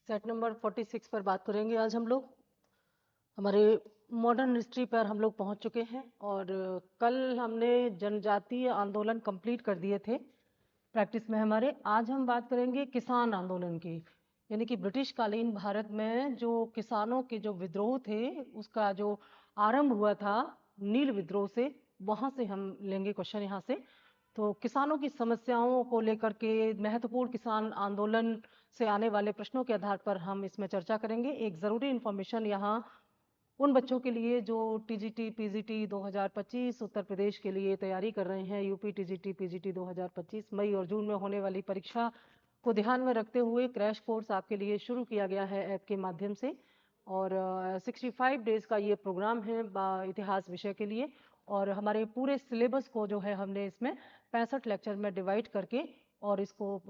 Set number 46 पर बात करेंगे आज हम लोग। हमारे मॉडर्न हिस्ट्री पर हम लोग पहुंच चुके हैं और कल हमने जनजातीय आंदोलन कंप्लीट कर दिए थे प्रैक्टिस में हमारे। आज हम बात करेंगे किसान आंदोलन की, यानी कि ब्रिटिश कालीन भारत में जो किसानों के जो विद्रोह थे उसका जो आरंभ हुआ था नील विद्रोह से, वहां से हम लेंगे क्वेश्चन यहाँ से। तो किसानों की समस्याओं को लेकर के महत्वपूर्ण किसान आंदोलन से आने वाले प्रश्नों के आधार पर हम इसमें चर्चा करेंगे। एक ज़रूरी इन्फॉर्मेशन यहाँ उन बच्चों के लिए जो टीजीटी पीजीटी 2025 उत्तर प्रदेश के लिए तैयारी कर रहे हैं, यूपी टीजीटी पीजीटी 2025 मई और जून में होने वाली परीक्षा को ध्यान में रखते हुए क्रैश कोर्स आपके लिए शुरू किया गया है ऐप के माध्यम से। और 65 डेज का ये प्रोग्राम है इतिहास विषय के लिए। और हमारे पूरे सिलेबस को जो है हमने इसमें 65 लेक्चर में डिवाइड करके और इसको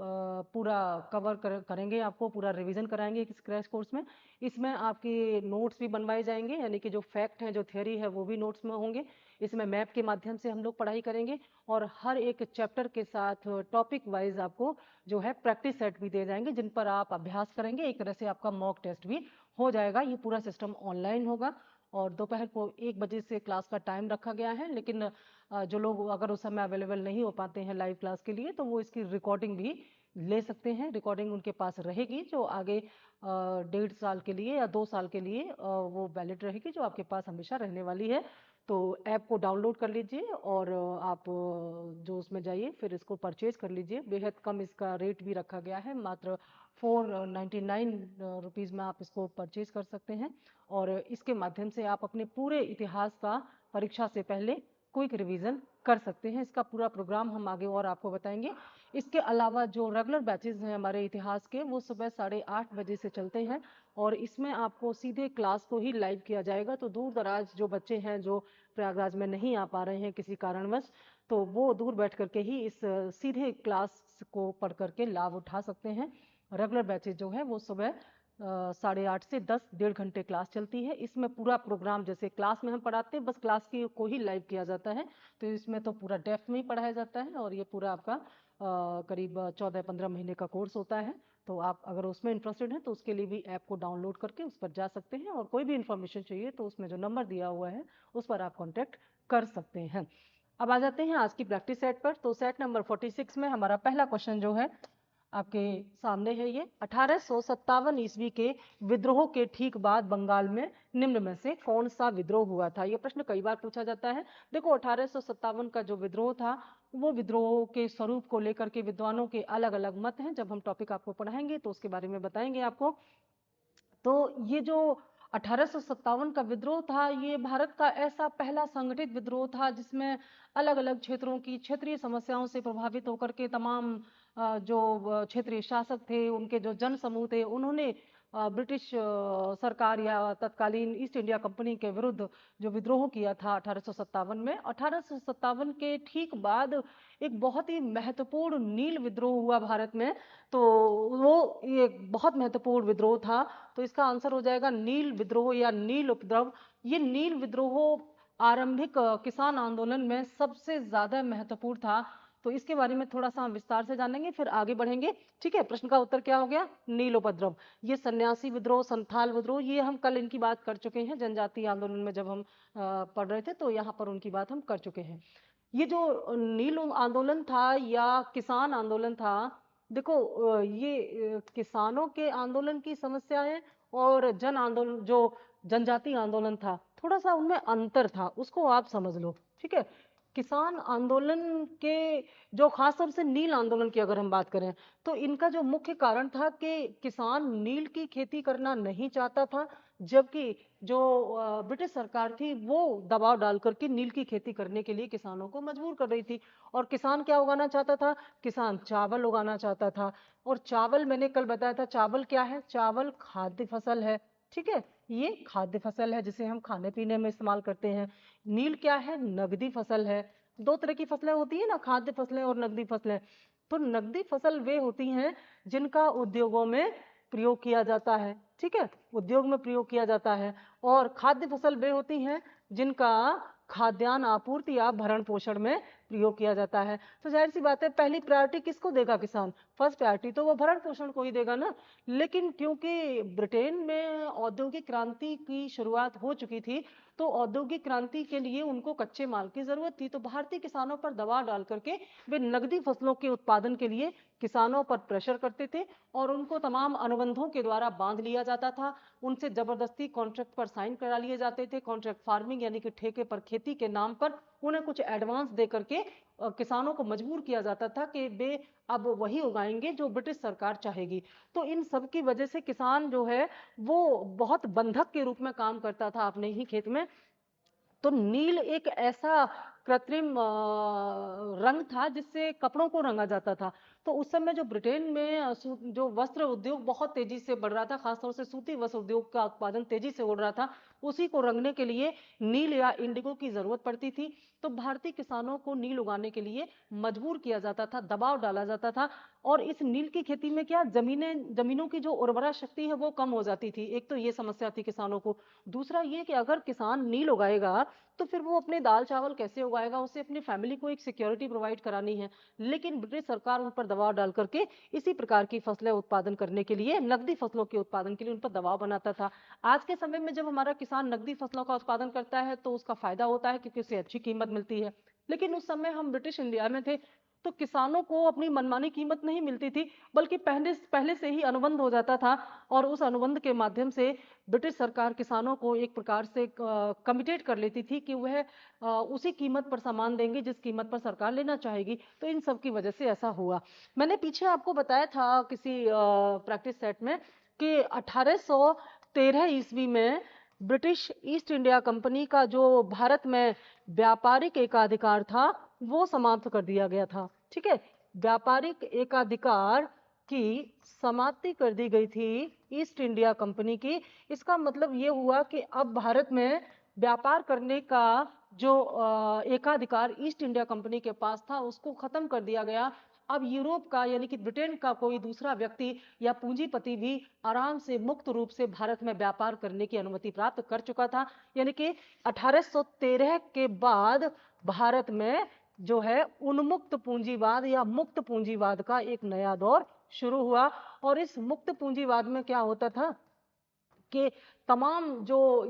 पूरा करेंगे, आपको पूरा रिवीजन कराएंगे इस क्रैश कोर्स में। इसमें आपके नोट्स भी बनवाए जाएंगे, यानी कि जो फैक्ट हैं जो थ्योरी है वो भी नोट्स में होंगे। इसमें मैप के माध्यम से हम लोग पढ़ाई करेंगे और हर एक चैप्टर के साथ टॉपिक वाइज आपको जो है प्रैक्टिस सेट भी दे जाएंगे जिन पर आप अभ्यास करेंगे। एक तरह से आपका मॉक टेस्ट भी हो जाएगा। ये पूरा सिस्टम ऑनलाइन होगा और दोपहर को 1 बजे से क्लास का टाइम रखा गया है, लेकिन जो लोग अगर उस समय अवेलेबल नहीं हो पाते हैं लाइव क्लास के लिए तो वो इसकी रिकॉर्डिंग भी ले सकते हैं। रिकॉर्डिंग उनके पास रहेगी जो आगे 1.5 साल के लिए या 2 साल के लिए वो वैलिड रहेगी, जो आपके पास हमेशा रहने वाली है। तो ऐप को डाउनलोड कर लीजिए और आप जो उसमें जाइए फिर इसको परचेज कर लीजिए। बेहद कम इसका रेट भी रखा गया है, मात्र 499 रुपीज़ में आप इसको परचेज कर सकते हैं। और इसके माध्यम से आप अपने पूरे इतिहास का परीक्षा से पहले क्विक रिवीजन कर सकते हैं। इसका पूरा प्रोग्राम हम आगे और आपको बताएंगे। इसके अलावा जो रेगुलर बैचेस हैं हमारे इतिहास के वो सुबह 8:30 बजे से चलते हैं और इसमें आपको सीधे क्लास को ही लाइव किया जाएगा। तो दूर दराज जो बच्चे हैं जो प्रयागराज में नहीं आ पा रहे हैं किसी कारणवश, तो वो दूर बैठ करके ही इस सीधे क्लास को पढ़ करके लाभ उठा सकते हैं। रेगुलर बैचेज जो है वो सुबह 8:30 से 10 1.5 घंटे क्लास चलती है। इसमें पूरा प्रोग्राम जैसे क्लास में हम पढ़ाते हैं बस क्लास की को ही लाइव किया जाता है, तो इसमें तो पूरा डेफ में ही पढ़ाया जाता है और ये पूरा आपका करीब 14-15 महीने का कोर्स होता है। तो आप अगर उसमें इंटरेस्टेड हैं तो उसके लिए भी ऐप को डाउनलोड करके उस पर जा सकते हैं और कोई भी इन्फॉर्मेशन चाहिए तो उसमें जो नंबर दिया हुआ है उस पर आप कॉन्टेक्ट कर सकते हैं। अब आ जाते हैं आज की प्रैक्टिस सेट पर। तो सेट नंबर 46 में हमारा पहला क्वेश्चन जो है आपके सामने है। ये 1857 ईस्वी के विद्रोह के ठीक बाद बंगाल में निम्न में से कौन सा विद्रोह हुआ था? ये प्रश्न कई बार पूछा जाता है। देखो 1857 का जो विद्रोह था वो विद्रोह के स्वरूप को लेकर के विद्वानों के अलग अलग मत हैं। जब हम टॉपिक आपको पढ़ाएंगे तो उसके बारे में बताएंगे आपको। तो ये जो 1857 का विद्रोह था ये भारत का ऐसा पहला संगठित विद्रोह था जिसमें अलग अलग क्षेत्रों की क्षेत्रीय समस्याओं से प्रभावित होकर के तमाम जो क्षेत्रीय शासक थे उनके जो जन समूह थे उन्होंने ब्रिटिश सरकार या तत्कालीन ईस्ट इंडिया कंपनी के विरुद्ध जो विद्रोह किया था 1857 में। 1857 के ठीक बाद एक बहुत ही महत्वपूर्ण नील विद्रोह हुआ भारत में। तो वो ये बहुत महत्वपूर्ण विद्रोह था। तो इसका आंसर हो जाएगा नील विद्रोह या नील उपद्रव। ये नील विद्रोह आरंभिक किसान आंदोलन में सबसे ज्यादा महत्वपूर्ण था। तो इसके बारे में थोड़ा सा हम विस्तार से जानेंगे फिर आगे बढ़ेंगे। ठीक है, प्रश्न का उत्तर क्या हो गया? नील उपद्रव। ये सन्यासी विद्रोह, संथाल विद्रोह, ये हम कल इनकी बात कर चुके हैं जनजातीय आंदोलन में जब हम पढ़ रहे थे, तो यहाँ पर उनकी बात हम कर चुके हैं। ये जो नील आंदोलन था या किसान आंदोलन था, देखो ये किसानों के आंदोलन की समस्याएं और जन आंदोलन जो जनजातीय आंदोलन था थोड़ा सा उनमें अंतर था, उसको आप समझ लो। ठीक है, किसान आंदोलन के जो खास तौर से नील आंदोलन की अगर हम बात करें तो इनका जो मुख्य कारण था कि किसान नील की खेती करना नहीं चाहता था, जबकि जो ब्रिटिश सरकार थी वो दबाव डाल करके नील की खेती करने के लिए किसानों को मजबूर कर रही थी। और किसान क्या उगाना चाहता था? किसान चावल उगाना चाहता था। और चावल मैंने कल बताया था, चावल क्या है? चावल खाद्य फसल है। ठीक है, ये खाद्य फसल है जिसे हम खाने पीने में इस्तेमाल करते हैं। नील क्या है? नगदी फसल है। दो तरह की फसलें होती है ना, खाद्य फसलें और नगदी फसलें। तो नगदी फसल वे होती हैं जिनका उद्योगों में प्रयोग किया जाता है। ठीक है, उद्योग में प्रयोग किया जाता है। और खाद्य फसल वे होती हैं जिनका खाद्यान्न आपूर्ति या भरण पोषण में प्रयोग किया जाता है। तो जाहिर सी बात है पहली प्रायोरिटी किसको देगा किसान, फर्स्ट प्रायोरिटी तो वो भरण पोषण को ही देगा ना। लेकिन क्योंकि ब्रिटेन में औद्योगिक क्रांति की शुरुआत हो चुकी थी, तो औद्योगिक क्रांति के लिए उनको कच्चे माल की जरूरत थी, तो भारतीय किसानों पर दबाव डाल करके वे नकदी फसलों के उत्पादन के लिए किसानों पर प्रेशर करते थे और उनको तमाम अनुबंधों के द्वारा बांध लिया जाता था, उनसे जबरदस्ती कॉन्ट्रैक्ट पर साइन करा लिए जाते थे। कॉन्ट्रैक्ट फार्मिंग यानी कि ठेके पर खेती के नाम पर उन्हें कुछ एडवांस दे करके किसानों को मजबूर किया जाता था कि वे अब वही उगाएंगे जो ब्रिटिश सरकार चाहेगी। तो इन सब की वजह से किसान जो है वो बहुत बंधक के रूप में काम करता था अपने ही खेत में। तो नील एक ऐसा कृत्रिम रंग था जिससे कपड़ों को रंगा जाता था। तो उस समय जो ब्रिटेन में जो वस्त्र उद्योग बहुत तेजी से बढ़ रहा था, खासतौर से सूती वस्त्र उद्योग का उत्पादन तेजी से हो रहा था, उसी को रंगने के लिए नील या इंडिगो की जरूरत पड़ती थी। तो भारतीय किसानों को नील उगाने के लिए मजबूर किया जाता था, दबाव डाला जाता था। और इस नील की खेती में क्या जमीनों की जो उर्वरा शक्ति है वो कम हो जाती थी। एक तो ये समस्या थी किसानों को। दूसरा ये कि अगर किसान नील उगाएगा तो फिर वो अपने दाल चावल कैसे उगाएगा, उसे अपनी फैमिली को एक सिक्योरिटी प्रोवाइड करानी है। लेकिन ब्रिटिश सरकार उन पर दबाव डाल करके इसी प्रकार की फसलें उत्पादन करने के लिए, नकदी फसलों के उत्पादन के लिए उन पर दबाव बनाता था। आज के समय में जब हमारा किसान नकदी फसलों का उत्पादन करता है तो उसका फायदा होता है क्योंकि उसे अच्छी कीमत मिलती है। लेकिन उस समय हम ब्रिटिश इंडिया में थे तो किसानों को अपनी मनमानी कीमत नहीं मिलती थी, बल्कि पहले से ही अनुबंध हो जाता था और उस अनुबंध के माध्यम से ब्रिटिश सरकार किसानों को एक प्रकार से कमिटेड कर लेती थी कि वह उसी कीमत पर सामान देंगे जिस कीमत पर सरकार लेना चाहेगी। तो इन सब की वजह से ऐसा हुआ। मैंने पीछे आपको बताया था किसी प्रैक्टिस सेट में कि 1813 ईस्वी में ब्रिटिश ईस्ट इंडिया कंपनी का जो भारत में व्यापारिक एकाधिकार था वो समाप्त कर दिया गया था। ठीक है, व्यापारिक एकाधिकार की समाप्ति कर दी गई थी ईस्ट इंडिया कंपनी की। इसका मतलब ये हुआ कि अब भारत में व्यापार करने का जो एकाधिकार ईस्ट इंडिया कंपनी के पास था उसको खत्म कर दिया गया। अब यूरोप का यानी कि ब्रिटेन का कोई दूसरा व्यक्ति या पूंजीपति भी आराम से मुक्त रूप से भारत में व्यापार करने की अनुमति प्राप्त कर चुका था। यानी कि 1813 के बाद भारत में जो है उन्मुक्त पूंजीवाद या मुक्त पूंजीवाद का एक नया दौर शुरू हुआ। और इस मुक्त पूंजीवाद में क्या होता था कि तमाम जो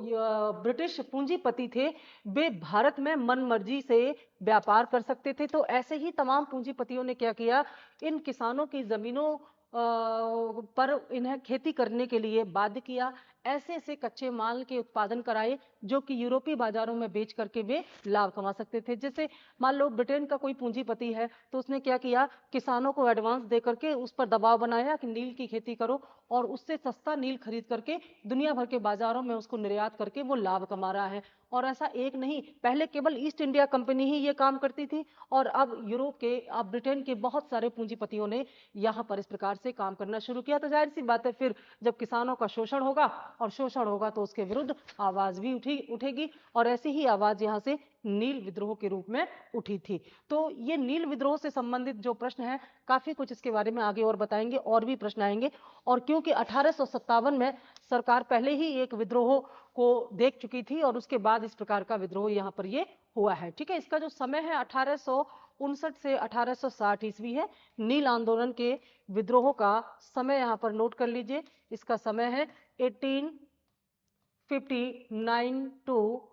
ब्रिटिश पूंजीपति थे वे भारत में मनमर्जी से व्यापार कर सकते थे। तो ऐसे ही तमाम पूंजीपतियों ने क्या किया, इन किसानों की जमीनों पर इन्हें खेती करने के लिए बाध्य किया। ऐसे ऐसे कच्चे माल के उत्पादन कराए जो कि यूरोपीय बाजारों में बेच करके वे लाभ कमा सकते थे। जैसे मान लो ब्रिटेन का कोई पूंजीपति है तो उसने क्या किया, किसानों को एडवांस दे करके उस पर दबाव बनाया कि नील की खेती करो, और उससे सस्ता नील खरीद करके दुनिया भर के बाजारों में उसको निर्यात करके वो लाभ कमा रहा है। और ऐसा एक नहीं, पहले केवल ईस्ट इंडिया कंपनी ही ये काम करती थी और अब यूरोप के, अब ब्रिटेन के बहुत सारे पूंजीपतियों ने यहाँ पर इस प्रकार से काम करना शुरू किया। तो जाहिर सी बात है फिर जब किसानों का शोषण होगा और शोषण होगा तो उसके विरुद्ध आवाज भी उठेगी और ऐसी ही आवाज यहाँ से नील विद्रोह के रूप में उठी थी। तो ये नील विद्रोह से संबंधित जो प्रश्न है काफी कुछ इसके बारे में आगे और बताएंगे, और भी प्रश्न आएंगे। और क्योंकि 1857 में सरकार पहले ही एक विद्रोह को देख चुकी थी और उसके बाद इस प्रकार का विद्रोह यहाँ पर ये हुआ है। ठीक है, इसका जो समय है 1859 से 1860 ईस्वी है। नील आंदोलन के विद्रोह का समय यहाँ पर नोट कर लीजिए। इसका समय है 1859 टू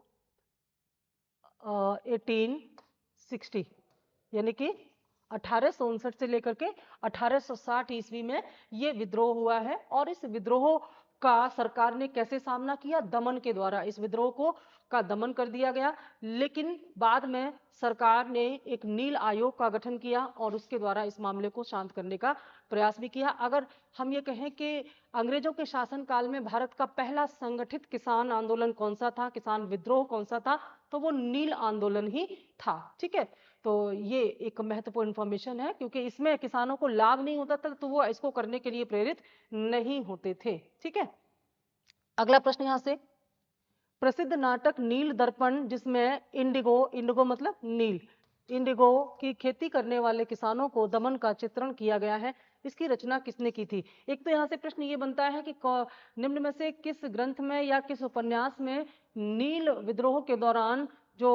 1860, यानी कि 1859 से लेकर के 1860 ईस्वी में ये विद्रोह हुआ है। और इस विद्रोह का सरकार ने कैसे सामना किया, दमन के द्वारा इस विद्रोह का दमन कर दिया गया। लेकिन बाद में सरकार ने एक नील आयोग का गठन किया और उसके द्वारा इस मामले को शांत करने का प्रयास भी किया। अगर हम ये कहें कि अंग्रेजों के शासनकाल में भारत का पहला संगठित किसान आंदोलन कौन सा था, किसान विद्रोह कौन सा था, तो वो नील आंदोलन ही था। ठीक है, तो ये एक महत्वपूर्ण इंफॉर्मेशन है क्योंकि इसमें किसानों को लाभ नहीं होता था तो वो इसको करने के लिए प्रेरित नहीं होते थे। ठीक है, अगला प्रश्न यहां से, प्रसिद्ध नाटक नील दर्पण जिसमें इंडिगो मतलब नील, इंडिगो की खेती करने वाले किसानों को दमन का चित्रण किया गया है, इसकी रचना किसने की थी। एक तो यहाँ से प्रश्न ये बनता है कि निम्न में से किस ग्रंथ में या किस उपन्यास में नील विद्रोह के दौरान जो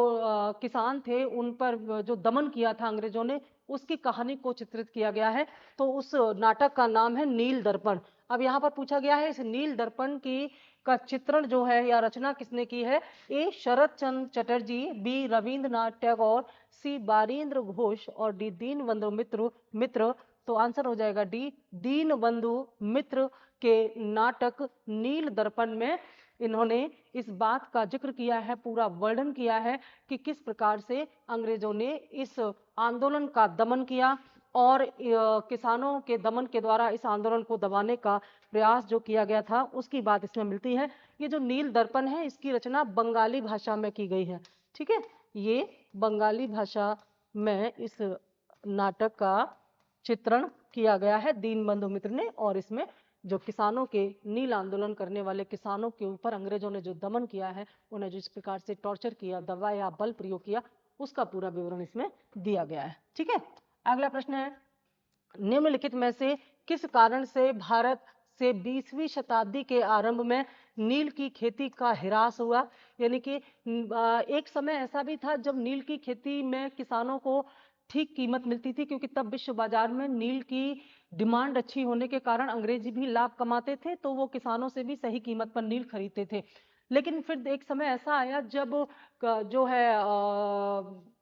किसान थे उन पर जो दमन किया था अंग्रेजों ने, उसकी कहानी को चित्रित किया गया है। तो उस नाटक का नाम है नील दर्पण। अब यहाँ पर पूछा गया है इस नील दर्पण की का चित्रण जो है या रचना किसने की है? ए शरत चंद्र चटर्जी, बी रविंद्रनाथ टैगोर, सी बारीन्द्र घोष और डी दीनबंधु मित्र। तो आंसर हो जाएगा डी दीनबंधु मित्र के नाटक नील दर्पण में इन्होंने इस बात का जिक्र किया है, पूरा वर्णन किया है कि किस प्रकार से अंग्रेजों ने इस आंदोलन का दमन किया और किसानों के दमन के द्वारा इस आंदोलन को दबाने का प्रयास जो किया गया था उसकी बात इसमें मिलती है। ये जो नील दर्पण है इसकी रचना बंगाली भाषा में की गई है। ठीक है, ये बंगाली भाषा में इस नाटक का चित्रण किया गया है दीनबंधु मित्र ने। और इसमें जो किसानों के नील आंदोलन करने वाले किसानों के ऊपर अंग्रेजों ने जो दमन किया है, उन्हें जिस प्रकार से टॉर्चर किया, दबाया, बल प्रयोग किया, उसका पूरा विवरण इसमें दिया गया है। ठीक है, अगला प्रश्न है, निम्नलिखित में से किस कारण से भारत से 20वीं शताब्दी के आरंभ में नील की खेती का ह्रास हुआ? यानी कि एक समय ऐसा भी था जब नील की खेती में किसानों को ठीक कीमत मिलती थी, क्योंकि तब विश्व बाजार में नील की डिमांड अच्छी होने के कारण अंग्रेजी भी लाभ कमाते थे, तो वो किसानों से भी सही कीमत पर नील खरीदते थे। लेकिन फिर एक समय ऐसा आया जब जो है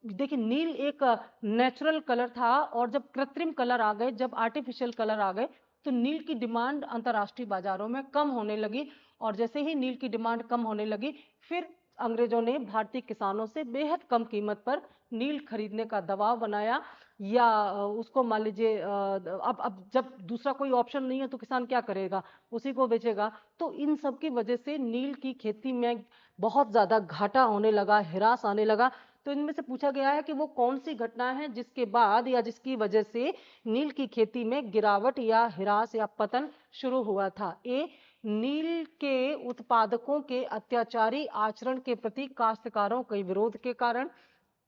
देखिए नील एक नेचुरल कलर था, और जब कृत्रिम कलर आ गए, जब आर्टिफिशियल कलर आ गए, तो नील की डिमांड अंतर्राष्ट्रीय बाजारों में कम होने लगी। और जैसे ही नील की डिमांड कम होने लगी, फिर अंग्रेजों ने भारतीय किसानों से बेहद कम कीमत पर नील खरीदने का दबाव बनाया। या उसको मान लीजिए अब जब दूसरा कोई ऑप्शन नहीं है तो किसान क्या करेगा, उसी को बेचेगा। तो इन सब की वजह से नील की खेती में बहुत ज्यादा घाटा होने लगा, ह्रास आने लगा। तो इनमें से पूछा गया है कि वो कौन सी घटना है जिसके बाद या जिसकी वजह से नील की खेती में गिरावट या ह्रास या पतन शुरू हुआ था? ए, नील के उत्पादकों के अत्याचारी आचरण के प्रति काश्तकारों के विरोध के कारण,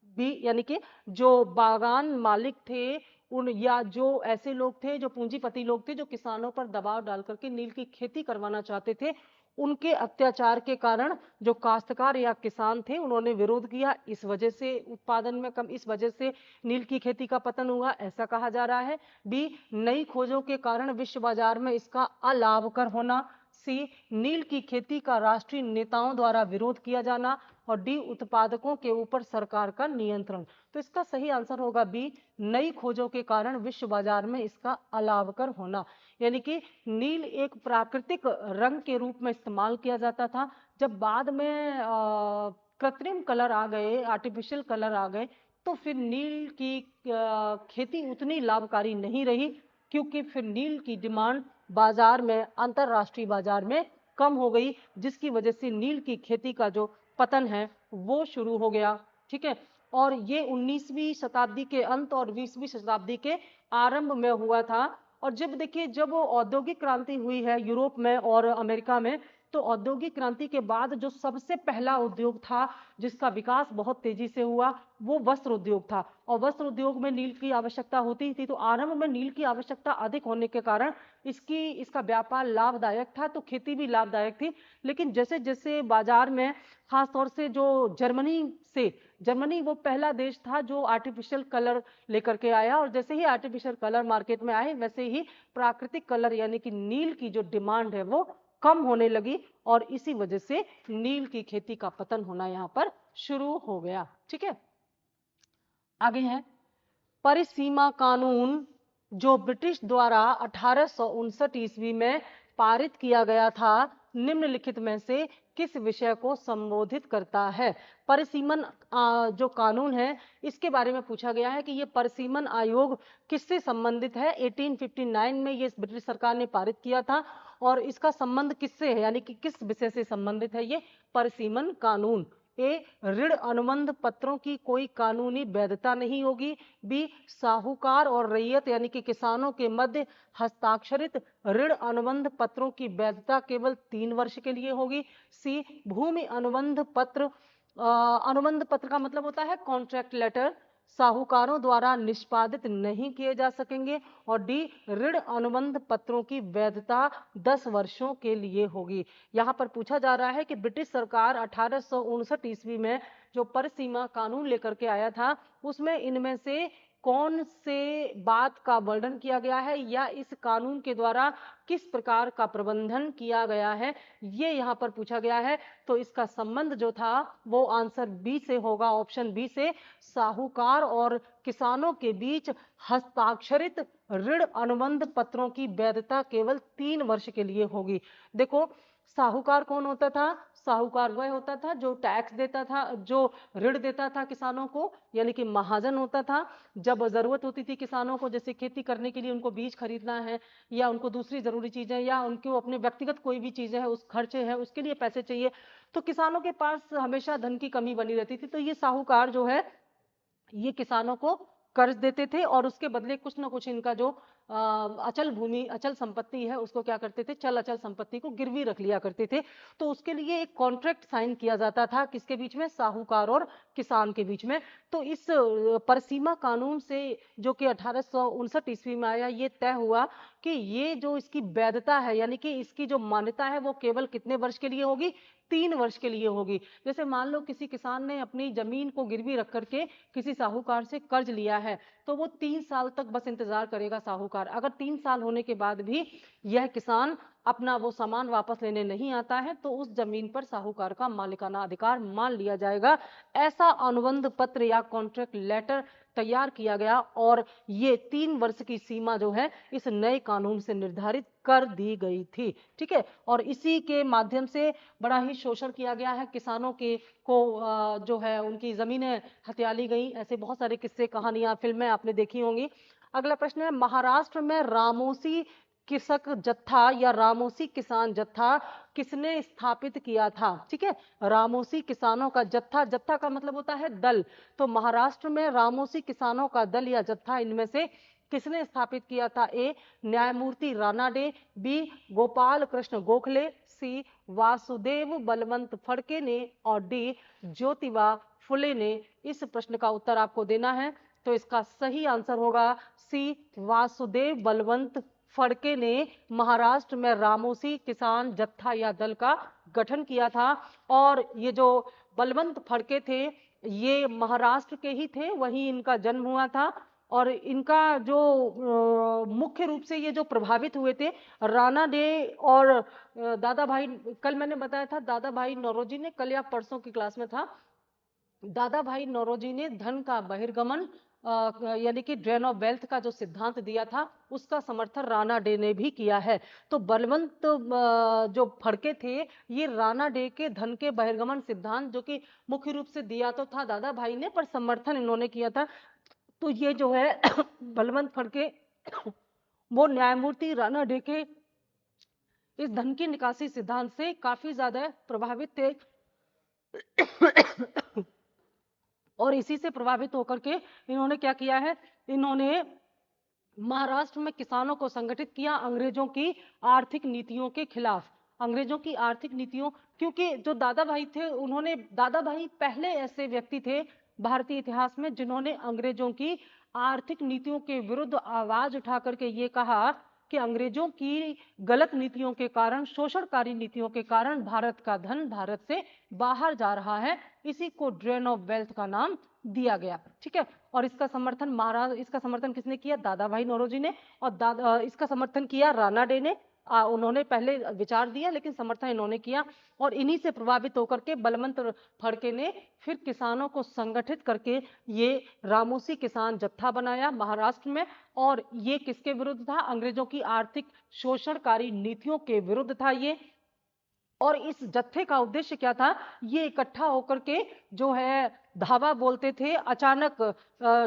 भी यानी कि जो बागान मालिक थे उन या जो ऐसे लोग थे, जो पूंजीपति लोग थे, जो किसानों पर दबाव डाल करके नील की खेती करवाना चाहते थे, उनके अत्याचार के कारण जो काश्तकार या किसान थे उन्होंने विरोध किया। इस वजह से उत्पादन में कम, इस वजह से नील की खेती का पतन हुआ, ऐसा कहा जा रहा है। बी, नई खोजों के कारण विश्व बाजार में इसका अलाभकर होना। सी, नील की खेती का राष्ट्रीय नेताओं द्वारा विरोध किया जाना। और डी, उत्पादकों के ऊपर सरकार का नियंत्रण। तो इसका सही आंसर होगा बी, नई खोजों के कारण विश्व बाजार में इसका अलाभकर होना। यानी कि नील एक प्राकृतिक रंग के रूप में इस्तेमाल किया जाता था। जब बाद में कृत्रिम कलर आ गए, आर्टिफिशियल कलर आ गए, तो फिर नील की खेती उतनी लाभकारी नहीं रही, क्योंकि फिर नील की डिमांड बाजार में, अंतरराष्ट्रीय बाजार में कम हो गई, जिसकी वजह से नील की खेती का जो पतन है वो शुरू हो गया। ठीक है, और ये 19वीं शताब्दी के अंत और 20वीं शताब्दी के आरंभ में हुआ था। और जब देखिए, जब औद्योगिक क्रांति हुई है यूरोप में और अमेरिका में, तो औद्योगिक क्रांति के बाद जो सबसे पहला उद्योग था जिसका विकास बहुत तेजी से हुआ, वो वस्त्र उद्योग था। और वस्त्र उद्योग में नील की आवश्यकता होती थी, तो आरंभ में नील की आवश्यकता अधिक होने के कारण इसका व्यापार लाभदायक था, तो खेती भी लाभदायक थी। लेकिन जैसे जैसे बाजार में, खासतौर से जो जर्मनी वो पहला देश था जो आर्टिफिशियल कलर लेकर के आया, और जैसे ही आर्टिफिशियल कलर मार्केट में आए, वैसे ही प्राकृतिक कलर यानी कि नील की जो डिमांड है वो कम होने लगी, और इसी वजह से नील की खेती का पतन होना यहाँ पर शुरू हो गया। ठीक है, आगे है परिसीमा कानून, जो ब्रिटिश द्वारा 1859 ईस्वी में पारित किया गया था, निम्नलिखित में से किस विषय को संबोधित करता है? परिसीमन जो कानून है, इसके बारे में पूछा गया है कि ये परिसीमन आयोग किससे संबंधित है। 1859 में ये ब्रिटिश सरकार ने पारित किया था, और इसका संबंध किससे है, यानी कि किस विषय से संबंधित है ये परिसीमन कानून? ए, ऋण अनुबंध पत्रों की कोई कानूनी वैधता नहीं होगी। बी, साहूकार और रैयत यानी कि किसानों के मध्य हस्ताक्षरित ऋण अनुबंध पत्रों की वैधता केवल 3 वर्ष के लिए होगी। सी, भूमि अनुबंध पत्र, अनुबंध पत्र का मतलब होता है कॉन्ट्रैक्ट लेटर, साहूकारों द्वारा निष्पादित नहीं किए जा सकेंगे। और डी, ऋण अनुबंध पत्रों की वैधता 10 वर्षों के लिए होगी। यहाँ पर पूछा जा रहा है कि ब्रिटिश सरकार 1859 ईस्वी में जो पर सीमा कानून लेकर के आया था, उसमें इनमें से कौन से बात का वर्णन किया गया है या इस कानून के द्वारा किस प्रकार का प्रबंधन किया गया है, ये यहाँ पर पूछा गया है। तो इसका संबंध जो था वो आंसर बी से होगा, ऑप्शन बी से। साहूकार और किसानों के बीच हस्ताक्षरित ऋण अनुबंध पत्रों की वैधता केवल 3 वर्ष के लिए होगी। देखो, साहूकार कौन होता था? साहूकार वह होता था जो टैक्स देता था, जो ऋण देता था किसानों को, यानी कि महाजन होता था। जब जरूरत होती थी किसानों को, जैसे खेती करने के लिए उनको बीज खरीदना है या उनको दूसरी जरूरी चीजें या उनको अपने व्यक्तिगत कोई भी चीजें हैं, उस खर्चे हैं, उसके लिए पैसे चाहिए, तो किसानों के पास हमेशा धन की कमी बनी रहती थी। तो ये साहूकार जो है ये किसानों को कर्ज देते थे और उसके बदले कुछ ना कुछ इनका जो अचल भूमि, अचल संपत्ति है, उसको क्या करते थे, चल अचल संपत्ति को गिरवी रख लिया करते थे। तो उसके लिए एक कॉन्ट्रैक्ट साइन किया जाता था, किसके बीच में? साहूकार और किसान के बीच में। तो इस परसीमा कानून से, जो कि 1859 ईस्वी में आया, ये तय हुआ कि ये जो इसकी वैधता है, यानी कि इसकी जो मान्यता है, वो केवल कितने वर्ष के लिए होगी? 3 वर्ष के लिए होगी। जैसे मान लो किसी किसान ने अपनी जमीन को गिरवी रख करके किसी साहूकार से कर्ज लिया है, तो वो 3 साल तक बस इंतजार करेगा साहूकार। अगर 3 साल होने के बाद भी यह किसान अपना वो सामान वापस लेने नहीं आता है, तो उस जमीन पर साहूकार का मालिकाना अधिकार मान लिया जाएगा। ऐसा अनुबंध पत्र या कॉन्ट्रैक्ट लेटर तैयार किया गया और ये 3 वर्ष की सीमा जो है इस नए कानून से निर्धारित कर दी गई थी। ठीक है, और इसी के माध्यम से बड़ा ही शोषण किया गया है किसानों के को, जो है उनकी जमीनें हथिया ली गई। ऐसे बहुत सारे किस्से, कहानियां, फिल्में आपने देखी होंगी। अगला प्रश्न है, महाराष्ट्र में रामोसी कृषक जत्था या रामोसी किसान जत्था किसने स्थापित किया था? ठीक है, रामोसी किसानों का जत्था, जत्था का मतलब होता है दल। तो महाराष्ट्र में रामोसी किसानों का दल या जत्था इनमें से किसने स्थापित किया था? ए, न्यायमूर्ति रानाडे, बी, गोपाल कृष्ण गोखले, सी, वासुदेव बलवंत फड़के ने, और डी, ज्योतिबा फुले ने। इस प्रश्न का उत्तर आपको देना है। तो इसका सही आंसर होगा सी, वासुदेव बलवंत फड़के ने महाराष्ट्र में रामोसी किसान जत्था या दल का गठन किया था। और ये जो बलवंत फड़के थे, ये महाराष्ट्र के ही थे, वहीं इनका जन्म हुआ था। और इनका जो मुख्य रूप से ये जो प्रभावित हुए थे, राणा डे और दादा भाई, कल मैंने बताया था दादा भाई नौरोजी ने, कल या परसों की क्लास में था, दादा भाई नौरोजी ने धन का बहिर्गमन यानी कि ड्रेन ऑफ वेल्थ का जो सिद्धांत दिया था, उसका समर्थन राणा डे ने भी किया है। तो बलवंत जो फड़के थे, ये राणा डे के धन के बहिर्गमन सिद्धांत, जो कि मुख्य रूप से दिया तो था दादा भाई ने, पर समर्थन इन्होंने किया था। तो ये जो है बलवंत फड़के वो न्यायमूर्ति राणा डे के इस धन की निकासी सिद्धांत से काफी ज्यादा प्रभावित थे और इसी से प्रभावित होकर के इन्होंने क्या किया है, इन्होंने महाराष्ट्र में किसानों को संगठित किया अंग्रेजों की आर्थिक नीतियों के खिलाफ। अंग्रेजों की आर्थिक नीतियों, क्योंकि जो दादा भाई थे, उन्होंने, दादा भाई पहले ऐसे व्यक्ति थे भारतीय इतिहास में जिन्होंने अंग्रेजों की आर्थिक नीतियों के विरुद्ध आवाज उठा करके ये कहा कि अंग्रेजों की गलत नीतियों के कारण, शोषणकारी नीतियों के कारण भारत का धन भारत से बाहर जा रहा है। इसी को ड्रेन ऑफ वेल्थ का नाम दिया गया। ठीक है, और इसका समर्थन किसने किया? दादा भाई नौरोजी ने। और इसका समर्थन किया राणा डे ने। उन्होंने पहले विचार दिया लेकिन समर्थन इन्होंने किया। और इन्हीं से प्रभावित होकर के बलवंत फड़के ने फिर किसानों को संगठित करके ये रामोसी किसान जत्था बनाया महाराष्ट्र में। और ये किसके विरुद्ध था? अंग्रेजों की आर्थिक शोषणकारी नीतियों के विरुद्ध था ये। और इस जत्थे का उद्देश्य क्या था? ये इकट्ठा होकर के जो है धावा बोलते थे। अचानक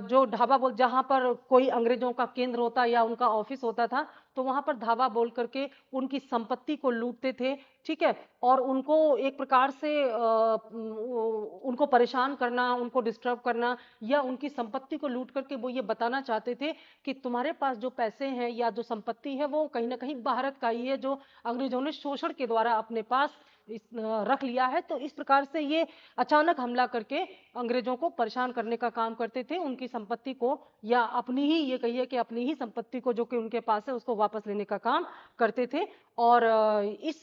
जो धावा बोल, जहां पर कोई अंग्रेजों का केंद्र होता या उनका ऑफिस होता था, तो वहां पर धावा बोल करके उनकी संपत्ति को लूटते थे। ठीक है, और उनको एक प्रकार से उनको परेशान करना, उनको डिस्टर्ब करना या उनकी संपत्ति को लूट करके वो ये बताना चाहते थे कि तुम्हारे पास जो पैसे हैं या जो संपत्ति है वो कहीं ना कहीं भारत का ही है, जो अंग्रेजों ने शोषण के द्वारा अपने पास रख लिया है। तो इस प्रकार से ये अचानक हमला करके अंग्रेजों को परेशान करने का काम करते थे, उनकी संपत्ति को या अपनी ही, ये कहिए कि अपनी ही संपत्ति को जो कि उनके पास है उसको वापस लेने का काम करते थे। और इस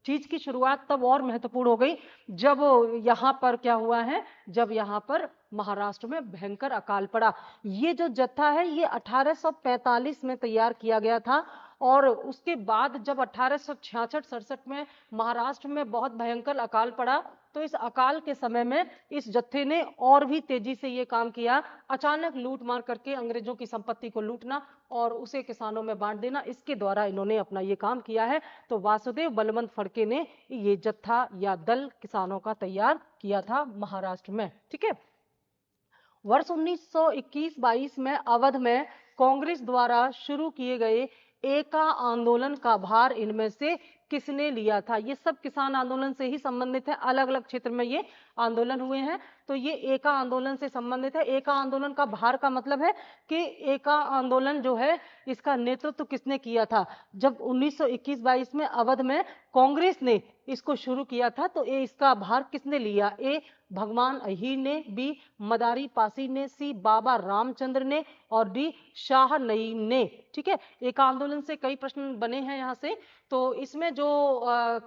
चीज की शुरुआत तब और महत्वपूर्ण हो गई जब यहाँ पर क्या हुआ है, जब यहाँ पर महाराष्ट्र में भयंकर अकाल पड़ा। ये जो जत्था है ये 1845 में तैयार किया गया था और उसके बाद जब 1866-67 में महाराष्ट्र में बहुत भयंकर अकाल पड़ा तो इस अकाल के समय में इस जत्थे ने और भी तेजी से ये काम किया, अचानक लूट मार करके अंग्रेजों की संपत्ति को लूटना और उसे किसानों में बांट देना, इसके द्वारा इन्होंने अपना ये काम किया है। तो वासुदेव बलवंत फड़के ने ये जत्था या दल किसानों का तैयार किया था महाराष्ट्र में। ठीक है, वर्ष 1921-22 में अवध में कांग्रेस द्वारा शुरू किए गए एका आंदोलन का भार इनमें से किसने लिया था? ये सब किसान आंदोलन से ही संबंधित है, अलग अलग क्षेत्र में ये आंदोलन हुए हैं, तो ये एका आंदोलन से संबंधित है। एका आंदोलन का भार का मतलब है कि एका आंदोलन जो है इसका नेतृत्व किसने किया था? जब 1921-22 में अवध में कांग्रेस ने इसको शुरू किया था तो इसका भार किसने लिया? ए भगवान अहीर ने, बी मदारी पासी ने, सी बाबा रामचंद्र ने और डी शाह नईम ने। ठीक है, एक आंदोलन से कई प्रश्न बने हैं यहाँ से, तो इसमें जो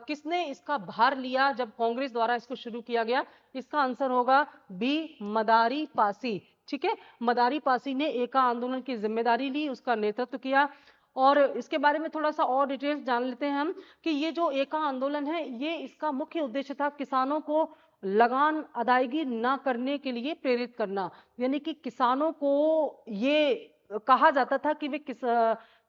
किसने इसका भार लिया जब कांग्रेस द्वारा इसको शुरू किया गया, इसका आंसर होगा बी मदारी पासी। ठीक है, मदारी पासी ने एका आंदोलन की जिम्मेदारी ली, उसका नेतृत्व किया। और इसके बारे में थोड़ा सा और डिटेल्स जान लेते हैं हम कि ये जो एका आंदोलन है ये इसका मुख्य उद्देश्य था किसानों को लगान अदायगी ना करने के लिए प्रेरित करना। यानी कि किसानों को ये कहा जाता था कि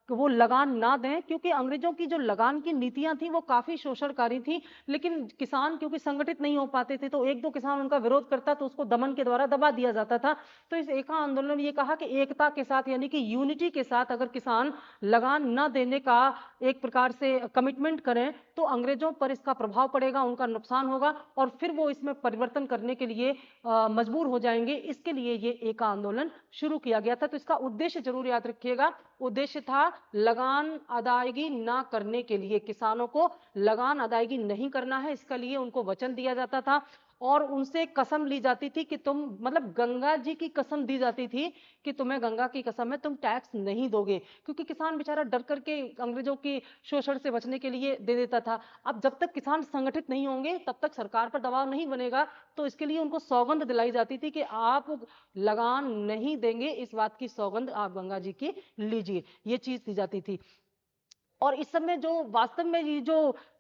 वो लगान ना दें, क्योंकि अंग्रेजों की जो लगान की नीतियां थी वो काफी शोषणकारी थी, लेकिन किसान क्योंकि संगठित नहीं हो पाते थे तो एक दो किसान उनका विरोध करता तो उसको दमन के द्वारा दबा दिया जाता था। तो इस एका आंदोलन ने ये कहा कि एकता के साथ यानी कि यूनिटी के साथ अगर किसान लगान न देने का एक प्रकार से कमिटमेंट करें तो अंग्रेजों पर इसका प्रभाव पड़ेगा, उनका नुकसान होगा और फिर वो इसमें परिवर्तन करने के लिए मजबूर हो जाएंगे। इसके लिए ये एका आंदोलन शुरू किया गया था। तो इसका उद्देश्य जरूर याद रखिएगा, उद्देश्य था लगान अदायगी ना करने के लिए, किसानों को लगान अदायगी नहीं करना है, इसके लिए उनको वचन दिया जाता था और उनसे कसम ली जाती थी कि तुम, मतलब गंगा जी की कसम दी जाती थी कि तुम्हें गंगा की कसम है तुम टैक्स नहीं दोगे, क्योंकि किसान बेचारा डर करके अंग्रेजों की शोषण से बचने के लिए दे देता था। अब जब तक किसान संगठित नहीं होंगे तब तक सरकार पर दबाव नहीं बनेगा, तो इसके लिए उनको सौगंध दिलाई जाती थी कि आप लगान नहीं देंगे, इस बात की सौगंध आप गंगा जी की लीजिए, ये चीज दी जाती थी। और इस समय जो वास्तव में ये जो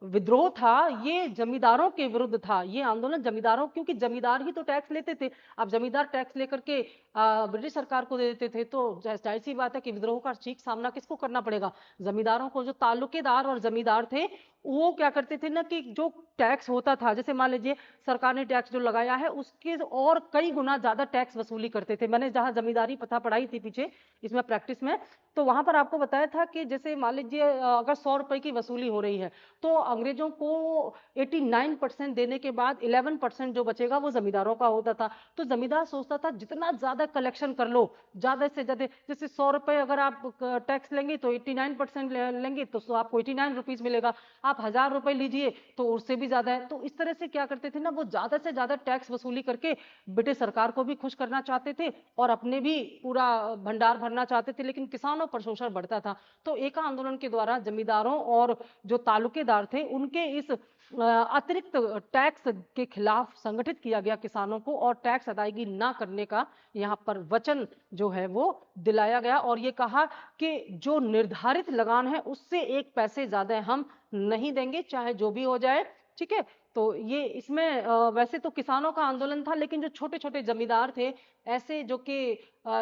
विद्रोह था ये जमींदारों के विरुद्ध था, ये आंदोलन जमींदारों, क्योंकि जमींदार ही तो टैक्स लेते थे। अब जमींदार टैक्स लेकर के ब्रिटिश सरकार को दे देते थे, तो जाहिर सी बात है कि विद्रोह का ठीक सामना किसको करना पड़ेगा? जमींदारों को। जो तालुकेदार और जमींदार थे वो क्या करते थे ना कि जो टैक्स होता था, जैसे मान लीजिए सरकार ने टैक्स जो लगाया है उसके और कई गुना ज्यादा टैक्स वसूली करते थे। मैंने जहां जमींदारी प्रथा पढ़ाई थी पीछे इसमें प्रैक्टिस में, तो वहां पर आपको बताया था कि जैसे मान लीजिए अगर 100 रुपए की वसूली हो रही है तो अंग्रेजों को 89% देने के बाद 11% जो बचेगा वो जमींदारों का होता था। तो जमींदार सोचता था जितना ज्यादा कलेक्शन कर लो, ज्यादा से ज्यादा, जैसे 100 रुपए अगर आप टैक्स लेंगे तो 89% लेंगे तो आपको 89 रुपीज मिलेगा, आप 1000 रुपए लीजिए तो उससे भी ज्यादा है। तो इस तरह से क्या करते थे ना, वो ज्यादा से ज्यादा टैक्स वसूली करके ब्रिटिश सरकार को भी खुश करना चाहते थे और अपने भी पूरा भंडार भरना चाहते थे, लेकिन किसानों पर शोषण बढ़ता था। तो एका आंदोलन के द्वारा जमींदारों और जो तालुकेदार थे उनके इस अतिरिक्त टैक्स के खिलाफ संगठित किया गया किसानों को और टैक्स अदायगी ना करने का यहाँ पर वचन जो है वो दिलाया गया और ये कहा कि जो निर्धारित लगान है उससे 1 पैसे ज्यादा हम नहीं देंगे, चाहे जो भी हो जाए। ठीक है, तो ये इसमें वैसे तो किसानों का आंदोलन था, लेकिन जो छोटे छोटे जमींदार थे ऐसे जो कि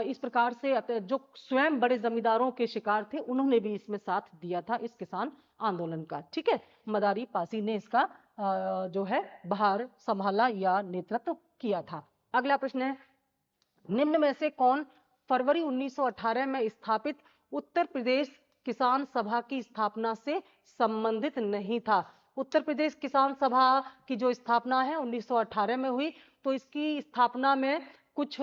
इस प्रकार से जो स्वयं बड़े जमींदारों के शिकार थे उन्होंने भी इसमें साथ दिया था इस किसान आंदोलन का। ठीक है, मदारी पासी ने इसका जो है भार संभाला या नेतृत्व किया था। अगला प्रश्न है, निम्न में से कौन फरवरी 1918 में स्थापित उत्तर प्रदेश किसान सभा की स्थापना से संबंधित नहीं था? उत्तर प्रदेश किसान सभा की जो स्थापना है 1918 में हुई, तो इसकी स्थापना में कुछ